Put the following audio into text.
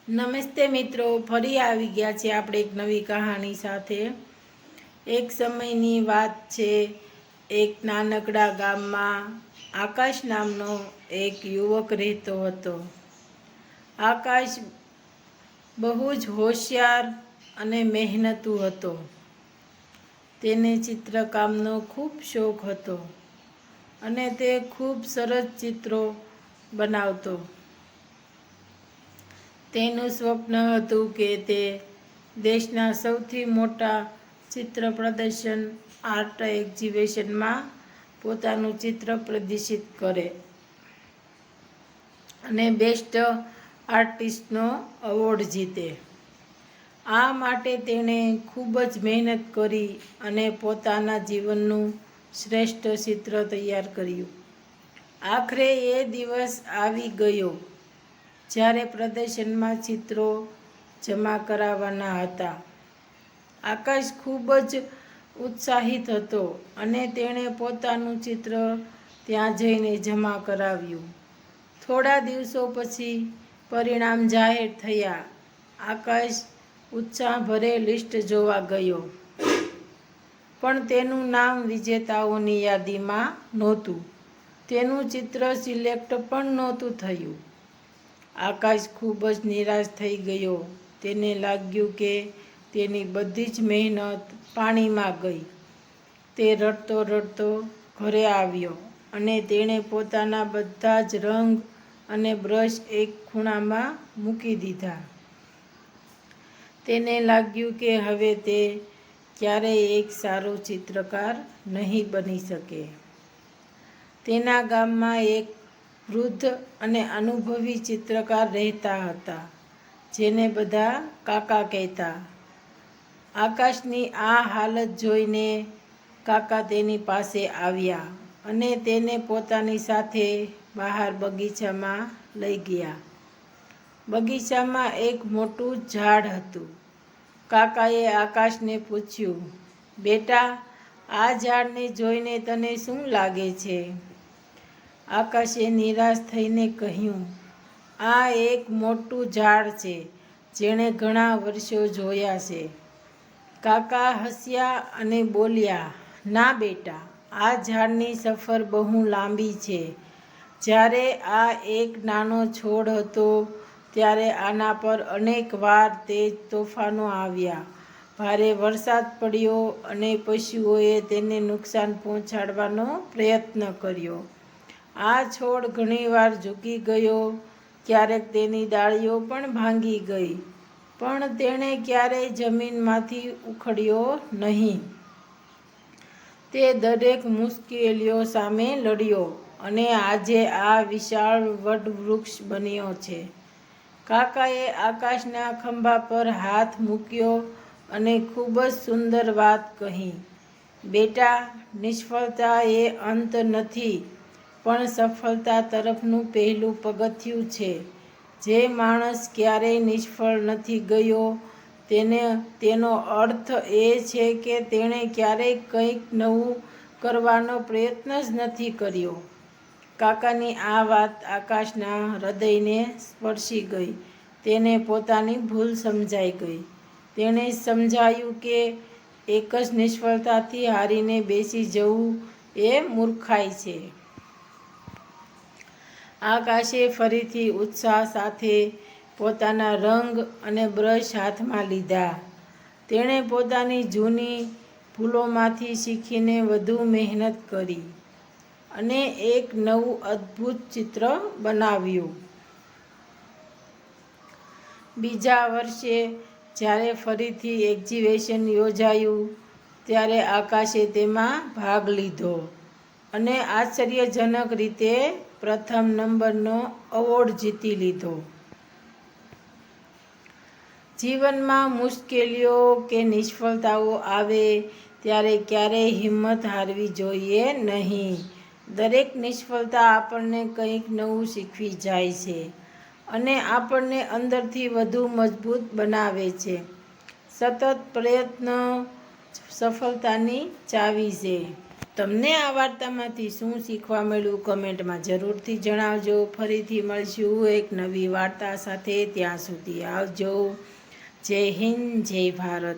નમસ્તે મિત્રો, ફરી આવી ગયા છે આપણે એક નવી કહાની સાથે। એક સમયની વાત છે। એક નાનકડા ગામમાં આકાશ નામનો એક યુવક રહેતો હતો। આકાશ બહુ જ હોશિયાર અને મહેનતુ હતો। તેને ચિત્રકામનો ખૂબ શોખ હતો અને તે ખૂબ સરસ ચિત્રો બનાવતો। તેનું સ્વપ્ન હતું કે તે દેશના સૌથી મોટા ચિત્ર પ્રદર્શન આર્ટ એક્ઝિબિશનમાં પોતાનું ચિત્ર પ્રદર્શિત કરે અને બેસ્ટ આર્ટિસ્ટનો એવોર્ડ જીતે। આ માટે તેણે ખૂબ જ મહેનત કરી અને પોતાના જીવનનું શ્રેષ્ઠ ચિત્ર તૈયાર કર્યું। આખરે એ દિવસ આવી ગયો જ્યારે પ્રદર્શનમાં ચિત્રો જમા કરાવવાના હતા। આકાશ ખૂબ જ ઉત્સાહિત હતો અને તેણે પોતાનું ચિત્ર ત્યાં જઈને જમા કરાવ્યું। થોડા દિવસો પછી પરિણામ જાહેર થયા। આકાશ ઉત્સાહભરે લિસ્ટ જોવા ગયો, પણ તેનું નામ વિજેતાઓની યાદીમાં નહોતું। તેનું ચિત્ર સિલેક્ટ પણ નહોતું થયું। આકાશ ખૂબ જ નિરાશ થઈ ગયો। તેને લાગ્યું કે તેની બધી જ મહેનત પાણીમાં ગઈ। તે રડતો રડતો ઘરે આવ્યો અને તેણે પોતાના બધા જ રંગ અને બ્રશ એક ખૂણામાં મૂકી દીધા। તેને લાગ્યું કે હવે તે ક્યારેય એક સારો ચિત્રકાર નહીં બની શકે। તેના ગામમાં એક વૃદ્ધ અને અનુભવી ચિત્રકાર રહેતા હતા, જેને બધા કાકા કહેતા। આકાશની આ હાલત જોઈને કાકા તેની પાસે આવ્યા અને તેને પોતાની સાથે બહાર બગીચામાં લઈ ગયા। બગીચામાં એક મોટું ઝાડ હતું। કાકાએ આકાશને પૂછ્યું, બેટા, આ ઝાડને જોઈને તને શું લાગે છે? આકાશે નિરાશ થઈને કહ્યું, આ એક મોટું ઝાડ છે જેણે ઘણા વર્ષો જોયા છે। કાકા હસ્યા અને બોલ્યા, ના બેટા, આ ઝાડની સફર બહુ લાંબી છે। જ્યારે આ એક નાનો છોડ હતો ત્યારે આના પર અનેક વાર તેજ તોફાનો આવ્યા, ભારે વરસાદ પડ્યો અને પશુઓએ તેને નુકસાન પહોંચાડવાનો પ્રયત્ન કર્યો। આ છોડ ઘણીવાર ઝૂકી ગયો, ક્યારેક તેની ડાળીઓ પણ ભાંગી ગઈ, પણ તેણે ક્યારેય જમીનમાંથી ઉખડ્યો નહીં। તે દરેક મુશ્કેલીઓ સામે લડ્યો અને આજે આ વિશાળ વડવૃક્ષ બન્યો છે। કાકાએ આકાશના ખભા પર હાથ મૂક્યો અને ખૂબ જ સુંદર વાત કહી, બેટા, નિષ્ફળતા એ અંત નથી, પણ સફળતા તરફનું પહેલું પગથિયું છે। જે માણસ ક્યારેય નિષ્ફળ નથી ગયો તેનો અર્થ એ છે કે તેણે ક્યારેય કંઈક નવું કરવાનો પ્રયત્ન જ નથી કર્યો। કાકાની આ વાત આકાશના હૃદયને સ્પર્શી ગઈ। તેને પોતાની ભૂલ સમજાઈ ગઈ। તેણે સમજાયું કે એક જ નિષ્ફળતાથી હારીને બેસી જવું એ મૂર્ખાઈ છે। આકાશે ફરીથી ઉત્સાહ સાથે પોતાના રંગ અને બ્રશ હાથમાં લીધા। તેણે પોતાની જૂની ભૂલોમાંથી શીખીને વધુ મહેનત કરી અને એક નવું અદ્ભુત ચિત્ર બનાવ્યું। બીજા વર્ષે જ્યારે ફરીથી એક્ઝિબિશન યોજાયું ત્યારે આકાશે તેમાં ભાગ લીધો અને આશ્ચર્યજનક રીતે પ્રથમ નંબરનો એવોર્ડ જીતી લીધો। જીવનમાં મુશ્કેલીઓ કે નિષ્ફળતાઓ આવે ત્યારે ક્યારેય હિંમત હારવી જોઈએ નહીં। દરેક નિષ્ફળતા આપણને કંઈક નવું શીખવી જાય છે અને આપણને અંદરથી વધુ મજબૂત બનાવે છે। સતત પ્રયત્ન સફળતાની ચાવી છે। તમને આ વાર્તામાંથી શું શીખવા મળ્યું કમેન્ટમાં જરૂરથી જણાવજો. ફરીથી મળશું એક નવી વાર્તા સાથે. ત્યાં સુધી આવજો. જય હિન્દ, જય ભારત.